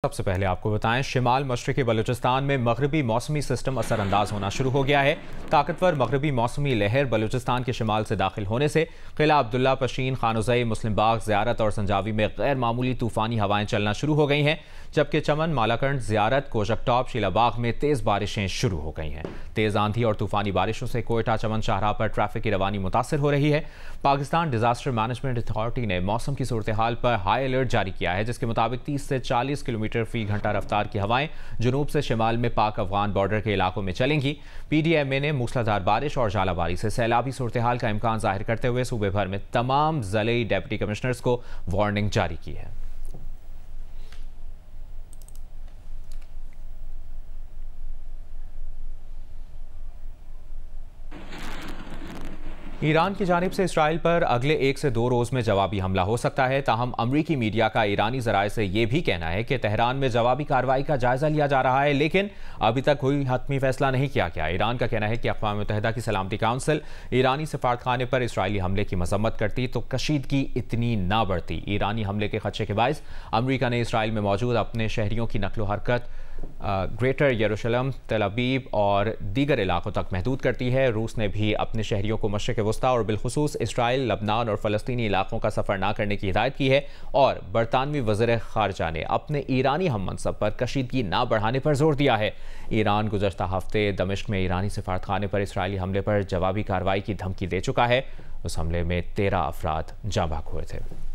सबसे पहले आपको बताएं, शिमाल मशरक़ी बलूचिस्तान में मगरबी मौसमी सिस्टम असरअंदाज होना शुरू हो गया है। ताकतवर मगरबी मौसमी लहर बलूचिस्तान के शिमाल से दाखिल होने से किला अब्दुल्ला, पशीन, खानुज़ई, मुस्लिम बाग, ज़ियारत और संजावी में गैर मामूली तूफ़ानी हवाएं चलना शुरू हो गई हैं, जबकि चमन, मालाकंड, ज़ियारत, कोशक टॉप, शीलाबाग में तेज़ बारिशें शुरू हो गई हैं। तेज़ आंधी और तूफ़ानी बारिशों से कोयटा चमन शाहराह पर ट्रैफिक की रवानी मुतासर हो रही है। पाकिस्तान डिजास्टर मैनेजमेंट अथॉरिटी ने मौसम की सूरत हाल पर हाई अलर्ट जारी किया है, जिसके मुताबिक 30 से 40 किलोमीटर फी घंटा रफ्तार की हवाएं जुनूब से शिमाल में पाक अफगान बॉर्डर के इलाकों में चलेंगी। PDMA ने मूसलाधार बारिश और जालाबारी से सैलाबी सूरत हाल का इम्कान जाहिर करते हुए सूबे भर में तमाम ज़िले डेप्टी कमिश्नर्स को वार्निंग जारी की है। ईरान की जानिब से इसराइल पर अगले 1 से 2 रोज़ में जवाबी हमला हो सकता है। ताहम अमरीकी मीडिया का ईरानी ज़राए से यह भी कहना है कि तेहरान में जवाबी कार्रवाई का जायजा लिया जा रहा है, लेकिन अभी तक कोई हतमी फैसला नहीं किया गया। ईरान का कहना है कि अक़वाम मुत्तहिदा की सलामती काउंसिल ईरानी सफारतखाने पर इसराइली हमले की मजम्मत करती तो कशीदगी इतनी ना बढ़ती। ईरानी हमले के खदशे के बायस अमरीका ने इसराइल में मौजूद अपने शहरियों की नकलो हरकत ग्रेटर यरूशलेम, तेल अवीव और दीगर इलाकों तक महदूद करती है। रूस ने भी अपने शहरियों को मशरिक़ वस्ता और बिलखुसूस इसराइल, लबनान और फ़लस्तीनी इलाकों का सफ़र ना करने की हिदायत की है और बरतानवी वज़ीर ख़ारजा ने अपने ईरानी हम मनसब पर कशीदगी ना बढ़ाने पर जोर दिया है। ईरान गुज़श्ता हफ्ते दमिश्क में ईरानी सफारतखाने पर इसराइली हमले पर जवाबी कार्रवाई की धमकी दे चुका है। उस हमले में 13 अफराद जाँ बहक हुए थे।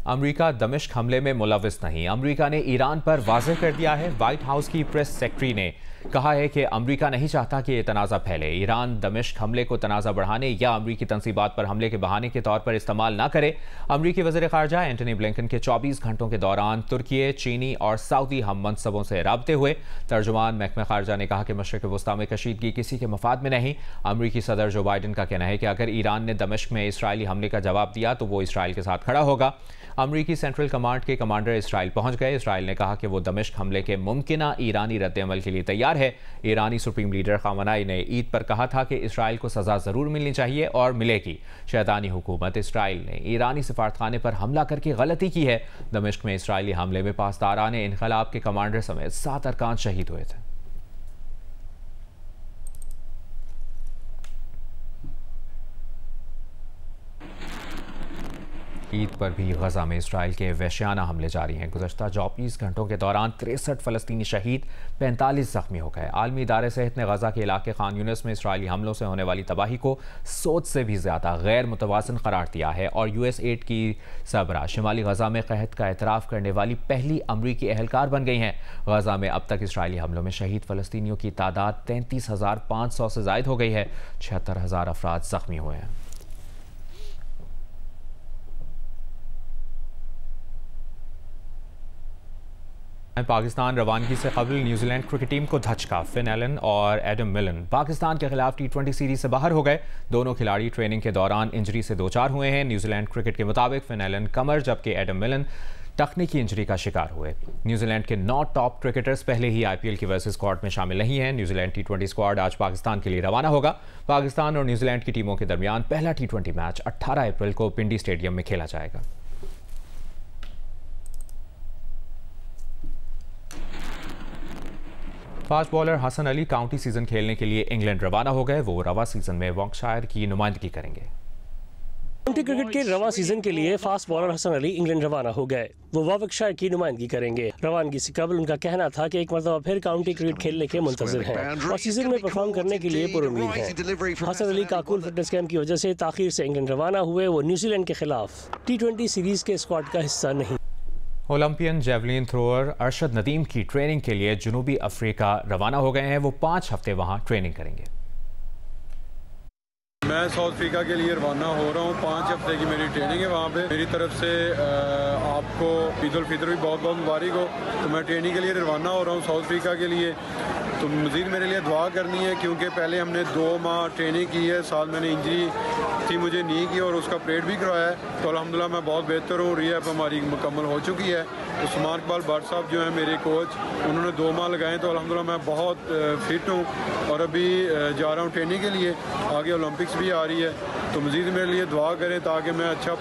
अमरीका दमिश्क हमले में मुलविस नहीं, अमरीका ने ईरान पर वाज़ेह कर दिया है। व्हाइट हाउस की प्रेस सेक्रेटरी ने कहा है कि अमरीका नहीं चाहता कि ये तनाज़ा फैले। ईरान दमिश्क हमले को तनाज़ा बढ़ाने या अमरीकी तनसीबात पर हमले के बहाने के तौर पर इस्तेमाल ना करे। अमरीकी वज़ीर ख़ारजा एंटनी ब्लिंकन के 24 घंटों के दौरान तुर्की, चीनी और सऊदी हम मनसबों से राब्ते हुए। तर्जुमान महकमा ख़ारजा ने कहा कि मशरिक़ वस्ता में कशीदगी किसी के मफाद में नहीं। अमरीकी सदर जो बाइडन का कहना है कि अगर ईरान ने दमिश्क में इसराइली हमले का जवाब दिया तो वो इसराइल के साथ खड़ा होगा। अमरीकी सेंट्रल कमांड के कमांडर इसराइल पहुंच गए। इसराइल ने कहा कि वो दमिश्क हमले के मुमकिना ईरानी रद्द-ए-अमल के लिए तैयार है। ईरानी सुप्रीम लीडर ख़ामेनी ने ईद पर कहा था कि इसराइल को सज़ा ज़रूर मिलनी चाहिए और मिलेगी। शैतानी हुकूमत इसराइल ने ईरानी सफारतखाने पर हमला करके गलती की है। दमिश्क में इसराइली हमले में पासदारान इनक़लाब के कमांडर समेत 7 अरकान शहीद हुए थे। ईद पर भी गजा में इसराइल के वहशियाना हमले जारी हैं। गुज़श्ता 24 घंटों के दौरान 63 फ़लस्तीनी शहीद, 45 ज़ख्मी हो गए। आलमी इदारे सेहत ने गजा के इलाके खान यूनिस में इसराइली हमलों से होने वाली तबाही को सोच से भी ज़्यादा गैर मुतवाज़न करार दिया है और US एड की सरबराह शिमाली गजा में कहत का एतराफ़ करने वाली पहली अमरीकी एहलकार बन गई हैं। गजा में अब तक इसराइली हमलों में शहीद फ़लस्तीनियों की तादाद 33,500 से ज़ायद हो गई है। 76,000 अफराद ज़ख्मी हुए हैं। पाकिस्तान रवानगी से कबल न्यूजीलैंड क्रिकेट टीम को धचका। फिन एलन और एडम मिलन पाकिस्तान के खिलाफ T20 सीरीज से बाहर हो गए। दोनों खिलाड़ी ट्रेनिंग के दौरान इंजरी से दो चार हुए हैं। न्यूजीलैंड क्रिकेट के मुताबिक फिन एलन कमर जबकि एडम मिलन तकनीकी इंजरी का शिकार हुए। न्यूजीलैंड के 9 टॉप क्रिकेटर्स पहले ही IPL की वर्सेस स्क्वाड में शामिल नहीं हैं। न्यूजीलैंड T20 स्क्वाड आज पाकिस्तान के लिए रवाना होगा। पाकिस्तान और न्यूजीलैंड की टीमों के दरमियान पहला T20 मैच 18 अप्रैल को पिंडी स्टेडियम में खेला जाएगा। Fast bowler Hasan Ali county season खेलने के लिए इंग्लैंड रवाना हो गए। वो रवा सीजन में वॉर्कशायर की नुमाइंदगी करेंगे। काउंटी क्रिकेट के रवा सीजन के लिए fast bowler Hasan Ali England रवाना हो गए। वो वॉर्कशायर की नुमाइंदगी करेंगे। रवानगी से कबल उनका कहना था कि एक मरतबा फिर काउंटी क्रिकेट खेलने के मुंतज़िर हैं और सीजन में परफॉर्म करने के लिए पुरुमीद हैं। हसन अली काकुल फिटनेस कैंप की वजह से ताखीर से इंग्लैंड रवाना हुए। वो न्यूजीलैंड के खिलाफ T20 सीरीज के स्क्वाड का हिस्सा नहीं। Olympian javelin thrower Arshad Nadeem की ट्रेनिंग के लिए जनूबी अफ्रीका रवाना हो गए हैं। वो 5 हफ्ते वहां ट्रेनिंग करेंगे। मैं साउथ अफ्रीका के लिए रवाना हो रहा हूँ। 5 हफ्ते की मेरी ट्रेनिंग है वहाँ पे। मेरी तरफ से आपको ईद उल फितर भी बहुत बहुत मुबारक हो। तो मैं ट्रेनिंग के लिए रवाना हो रहा हूँ साउथ अफ्रीका के लिए। तो मज़ीद मेरे लिए दुआ करनी है क्योंकि पहले हमने 2 माह ट्रेनिंग की है। साल मैंने इंजरी थी मुझे नी की और उसका ऑपरेट भी करवाया है। तो अल्हम्दुलिल्लाह मैं बहुत बेहतर हूँ। रीहैब हमारी मुकम्मल हो चुकी है। उस्मान इकबाल भट्ट साहब जो हैं मेरे कोच, उन्होंने 2 माह लगाए। तो अल्हम्दुलिल्लाह मैं बहुत फिट हूँ और अभी जा रहा हूँ ट्रेनिंग के लिए। आगे ओलंपिक्स भी आ रही है तो तो मज़ीद मेरे लिए दुआ करें ताकि मैं अच्छा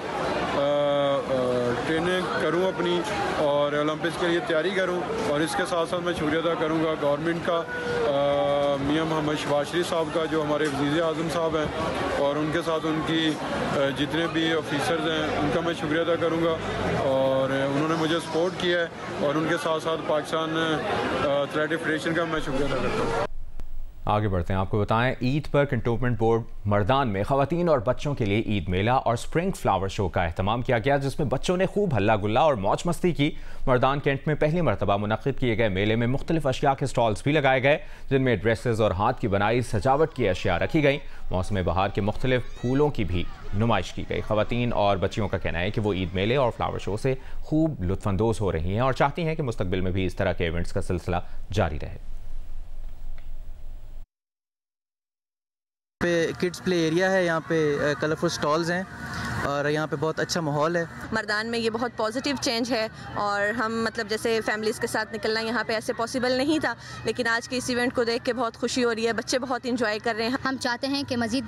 ट्रेनिंग करूं अपनी और ओलंपिक्स के लिए तैयारी करूं। और इसके साथ साथ मैं शुक्रिया अदा करूंगा गवर्नमेंट का, मियां मोहम्मद शहबाज शरीफ साहब का जो हमारे वज़ीर आज़म साहब हैं, और उनके साथ उनकी जितने भी ऑफिसर्स हैं उनका मैं शुक्रिया अदा करूंगा। और उन्होंने मुझे सपोर्ट किया है और उनके साथ साथ पाकिस्तान एथलेटिक फेडरेशन का मैं शुक्रिया अदा करता हूँ। आगे बढ़ते हैं, आपको बताएं ईद पर कंटोनमेंट बोर्ड मर्दान में खवातीन और बच्चों के लिए ईद मेला और स्प्रिंग फ्लावर शो का एहतमाम किया गया, जिसमें बच्चों ने खूब हल्ला गुल्ला और मौज मस्ती की। मर्दान कैंट में पहली मरतबा मुनक्किद किए गए मेले में मुख्तलिफ अशिया के स्टॉल्स भी लगाए गए, जिनमें ड्रेसेस और हाथ की बनाई सजावट की अशिया रखी गई। मौसम बहार के मुख्तलिफ फूलों की भी नुमाइश की गई। खवातीन और बच्चियों का कहना है कि वो ईद मेले और फ्लावर शो से खूब लुत्फानंदोज हो रही हैं और चाहती हैं कि मुस्तकबिल में भी इस तरह के इवेंट्स का सिलसिला जारी रहे। पे किड्स प्ले एरिया है, यहाँ पे कलरफुल स्टॉल्स हैं और यहाँ पे बहुत अच्छा माहौल है। मर्दान में ये बहुत पॉजिटिव चेंज है और हम मतलब जैसे फैमिलीज़ के साथ निकलना यहाँ पे ऐसे पॉसिबल नहीं था, लेकिन आज के इस इवेंट को देख के बहुत खुशी हो रही है। बच्चे बहुत इंजॉय कर रहे हैं। हम चाहते हैं कि मज़ीद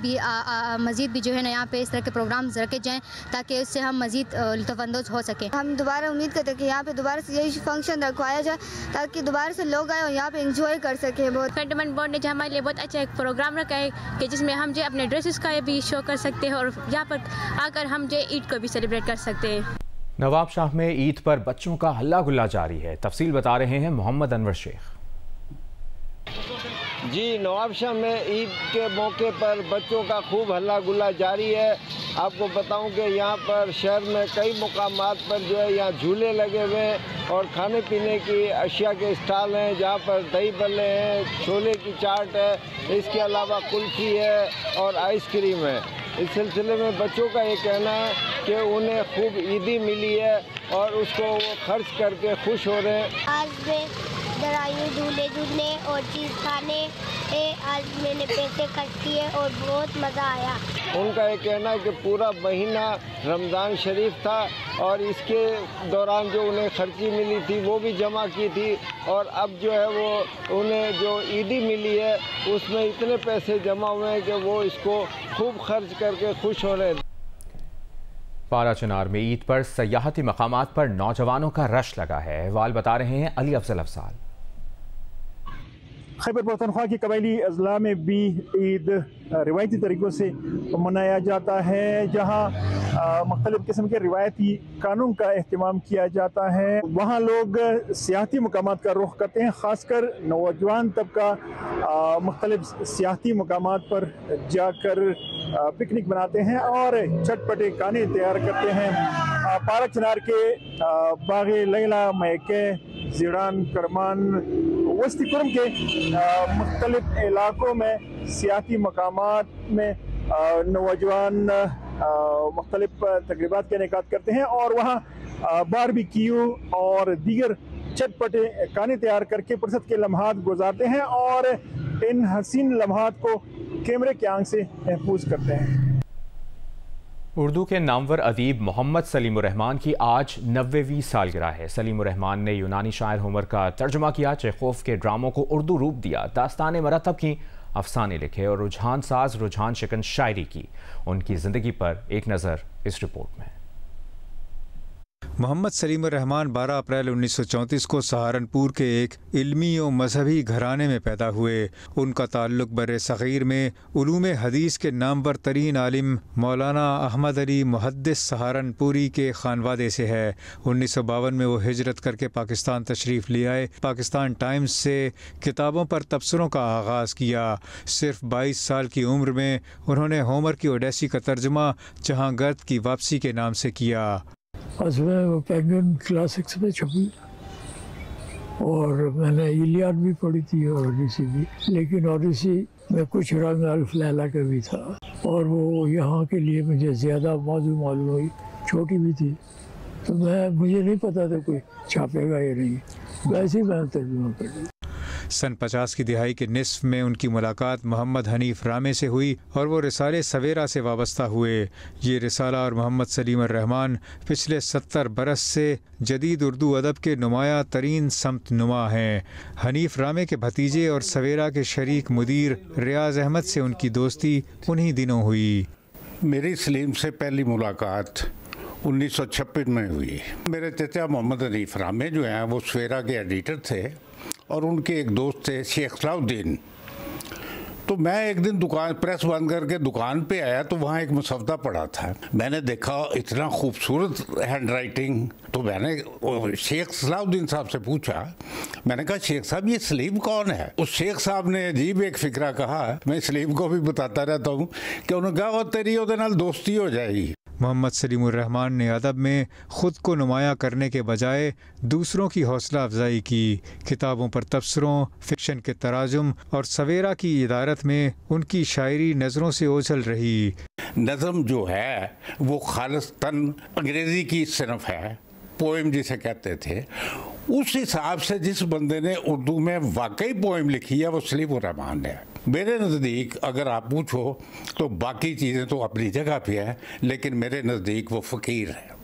भी जो है ना यहाँ पे इस तरह के प्रोग्राम्स रखे जाएँ ताकि उससे हम मज़ीद लुत्फ़अंदोज़ हो सके। हम दोबारा उम्मीद करते हैं कि यहाँ पे दोबारा से यही फंक्शन रखवाया जाए ताकि दोबारा से लोग आए और यहाँ पे इंजॉय कर सकें। बहुत कंटोनमेंट बोर्ड ने जो हमारे लिए बहुत अच्छा एक प्रोग्राम रखा है कि जिसमें हम जो अपने ड्रेसेस का भी शो कर सकते हैं और यहाँ पर आकर हम जो ईद को भी सेलिब्रेट कर सकते हैं। नवाब शाह में ईद पर बच्चों का हल्ला गुल्ला जारी है। तफसील बता रहे हैं मोहम्मद अनवर शेख। जी, नवाब शाह में ईद के मौके पर बच्चों का खूब हल्ला गुल्ला जारी है। आपको बताऊं कि यहाँ पर शहर में कई मुकामात पर जो है यहाँ झूले लगे हुए हैं और खाने पीने की अशिया के स्टॉल हैं, जहाँ पर दही बल्ले हैं, छोले की चाट है, इसके अलावा कुल्फ़ी है और आइसक्रीम है। इस सिलसिले में बच्चों का ये कहना है कि उन्हें खूब ईदी मिली है और उसको वो खर्च करके खुश हो रहे हैं। आज झूले झूलने और चीज़ खाने आज मैंने पैसे खर्च किए और बहुत मज़ा आया। उनका ये कहना है कि पूरा महीना रमज़ान शरीफ था और इसके दौरान जो उन्हें खर्ची मिली थी वो भी जमा की थी और अब जो है वो उन्हें जो ईदी मिली है उसमें इतने पैसे जमा हुए हैं कि वो इसको खूब खर्च करके खुश हो रहे हैं। पारा चिनार में ईद पर सयाहती मकामात पर नौजवानों का रश लगा है। अहवाल बता रहे हैं अली अफजल अफसाल। खैबर पख्तूनख्वा के कबायली अजला में भी ईद रिवायती तरीक़ों से मनाया जाता है, जहाँ मुख्तलिफ़ किस्म के रिवायती कानून का अहतमाम किया जाता है। वहाँ लोग सियाहती मकामात का रुख करते हैं, ख़ासकर नौजवान तबका मुख्तलिफ़ सियाहती मकामात पर जाकर पिकनिक बनाते हैं और चटपटे खाने तैयार करते हैं। पारा चिनार के बाग़े लैला, मैके, ज़ीरान, करमान, वस्ती कुरम के मुख्तलिफ इलाकों में सियाती मकामात में नौजवान मुख्तलिफ तकरीबात का इनेकाद करते हैं और वहाँ बारबेक्यू और दीगर चटपटे खाने तैयार करके फुर्सत के लम्हात गुजारते हैं और इन हसीन लम्हात को कैमरे की आंख से महफूज करते हैं। उर्दू के नामवर अदीब मोहम्मद सलीमुर रहमान की आज 90वीं सालगिरह है। सलीमुर रहमान ने यूनानी शायर होमर का तर्जुमा किया, चेखोव के ड्रामों को उर्दू रूप दिया, दास्तान मरतब की, अफसाने लिखे और रुझान साज रुझान शिकन शायरी की। उनकी ज़िंदगी पर एक नज़र इस रिपोर्ट में। मोहम्मद सलीमुर रहमान 12 अप्रैल 1934 को सहारनपुर के एक इल्मी और मजहबी घराने में पैदा हुए। उनका ताल्लुक बर सग़ीर में उलूम हदीस के नामवर तरीन आलिम मौलाना अहमद अली मुहद्दिस सहारनपुरी के खानवादे से है। 1952 में वो हिजरत करके पाकिस्तान तशरीफ़ ले आए। पाकिस्तान टाइम्स से किताबों पर तबसरों का आगाज़ किया। सिर्फ 22 साल की उम्र में उन्होंने होमर की ओडेसी का तर्जुमा जहाँ गर्द की वापसी के नाम से किया। उसमें वो पेंगुइन क्लासिक्स में छपी और मैंने इलियाड भी पढ़ी थी और ओडिसी भी, लेकिन ओडिसी में कुछ रंग अल्फ लैला का भी था और वो यहाँ के लिए मुझे ज़्यादा मौजू मालूम हुई, छोटी भी थी तो मुझे नहीं पता था कोई छापेगा या नहीं, वैसे ही मैंने तर्जुमा कर दी। सन 50 की दिहाई के निस्फ में उनकी मुलाकात मोहम्मद हनीफ रामे से हुई और वो रिसाले सवेरा से वाबस्ता हुए। ये रिसाला और मोहम्मद सलीमुर रहमान पिछले 70 बरस से जदीद उर्दू अदब के नुमाया तरीन समत नुमा हैं। हनीफ रामे के भतीजे और सवेरा के शरीक मुदीर रियाज अहमद से उनकी दोस्ती उन्हीं दिनों हुई। मेरी सलीम से पहली मुलाकात 1956 में हुई। मेरे चचा मोहम्मद हनीफ रामे जो हैं वो सवेरा के एडिटर थे और उनके एक दोस्त थे शेख सलाउद्दीन। तो मैं एक दिन दुकान प्रेस बंद करके दुकान पे आया तो वहाँ एक मुसवदा पड़ा था। मैंने देखा इतना खूबसूरत हैंड राइटिंग, तो मैंने शेख सलाउद्दीन साहब से पूछा, मैंने कहा शेख साहब ये सलीम कौन है? उस शेख साहब ने अजीब एक फिक्रा कहा, मैं सलीम को भी बताता रहता हूँ कि उन्होंने कहा वो तेरी ਉਹਦੇ ਨਾਲ दोस्ती हो जाएगी। मोहम्मद सलीमुर रहमान ने अदब में ख़ुद को नुमाया करने के बजाय दूसरों की हौसला अफजाई की। किताबों पर तबसरों, फिक्शन के तराजुम और सवेरा की इदारत में उनकी शायरी नज़रों से ओझल रही। नज़म जो है वो खालिस्तन अंग्रेज़ी की सिनफ है, पोएम जिसे कहते थे। उस हिसाब से जिस बंदे ने उर्दू में वाकई पोएम लिखी है वो सलीमुर रहमान है। मेरे नज़दीक अगर आप पूछो तो बाकी चीज़ें तो अपनी जगह पे है, लेकिन मेरे नज़दीक वो फ़कीर है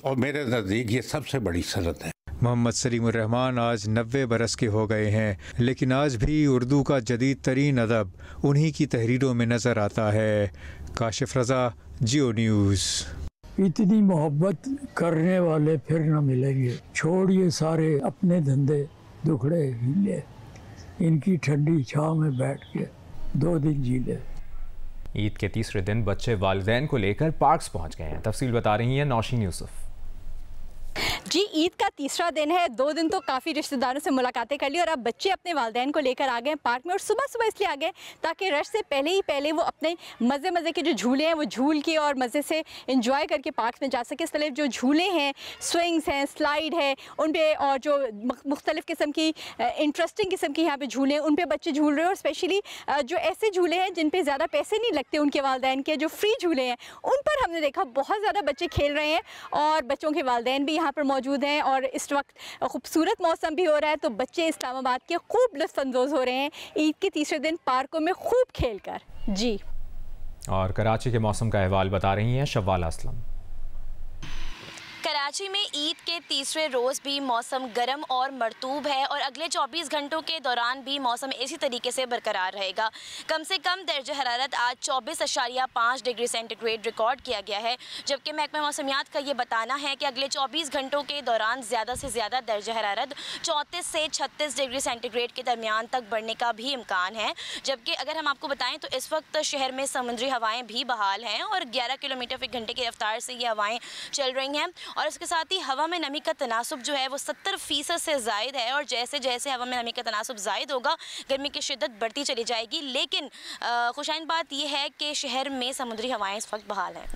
और मेरे नज़दीक ये सबसे बड़ी सनत है। मोहम्मद सलीमुर रहमान आज 90 बरस के हो गए हैं, लेकिन आज भी उर्दू का जदीद तरीन अदब उन्हीं की तहरीरों में नज़र आता है। काशिफ रज़ा, जियो न्यूज़। इतनी मोहब्बत करने वाले फिर न मिलेंगे, छोड़िए सारे अपने धंधे दुखड़े हीले, इनकी ठंडी छाँव में बैठ के 2 दिन जी ले। ईद के तीसरे दिन बच्चे वालिदैन को लेकर पार्क्स पहुंच गए हैं। तफसील बता रही हैं नौशीन यूसुफ। जी, ईद का तीसरा दिन है। 2 दिन तो काफ़ी रिश्तेदारों से मुलाकातें कर ली और अब बच्चे अपने वालिदैन को लेकर आ गए हैं पार्क में। और सुबह सुबह इसलिए आ गए ताकि रश से पहले वो अपने मज़े के जो झूले हैं वो झूल के और मज़े से इंजॉय करके पार्क में जा सके। इस तरह जो झूले हैं, स्विंग्स हैं, स्लाइड है, उन पे और जो मुख्तलिफ़ किस्म की इंटरेस्टिंग किस्म की यहाँ पे झूले हैं उन पे बच्चे झूल रहे हैं। और स्पेशली जो ऐसे झूले हैं जिन पे ज़्यादा पैसे नहीं लगते उनके वालिदैन के, जो फ्री झूले हैं, उन पर हमने देखा बहुत ज़्यादा बच्चे खेल रहे हैं और बच्चों के वालिदैन भी यहाँ पर मौजूद हैं। और इस वक्त खूबसूरत मौसम भी हो रहा है तो बच्चे इस्लामाबाद के खूब लुत्फ़अंदोज़ हो रहे हैं ईद के तीसरे दिन पार्कों में खूब खेलकर। जी, और कराची के मौसम का अहवाल बता रही हैं शव्वाल असलम। कराची में ईद के तीसरे रोज़ भी मौसम गर्म और मरतूब है और अगले 24 घंटों के दौरान भी मौसम इसी तरीके से बरकरार रहेगा। कम से कम दर्ज हरारत आज 24.5 डिग्री सेंटीग्रेड रिकॉर्ड किया गया है, जबकि महकमा मौसमियात का ये बताना है कि अगले 24 घंटों के दौरान ज़्यादा से ज़्यादा दर्ज हरारत 34 से 36 डिग्री सेंटीग्रेड के दरमियान तक बढ़ने का भी इम्कान है। जबकि अगर हम आपको बताएँ तो इस वक्त शहर में समुद्री हवाएँ भी बहाल हैं और 11 किलोमीटर फ़ी घंटे की रफ्तार से ये हवाएँ चल रही हैं। और इसके साथ ही हवा में नमी का तनासुब जो है वो 70% से ज़ायद है और जैसे जैसे हवा में नमी का तनासुब ज़ायद होगा गर्मी की शिद्दत बढ़ती चली जाएगी। लेकिन खुशाइन बात यह है कि शहर में समुद्री हवाएं इस वक्त बहाल हैं।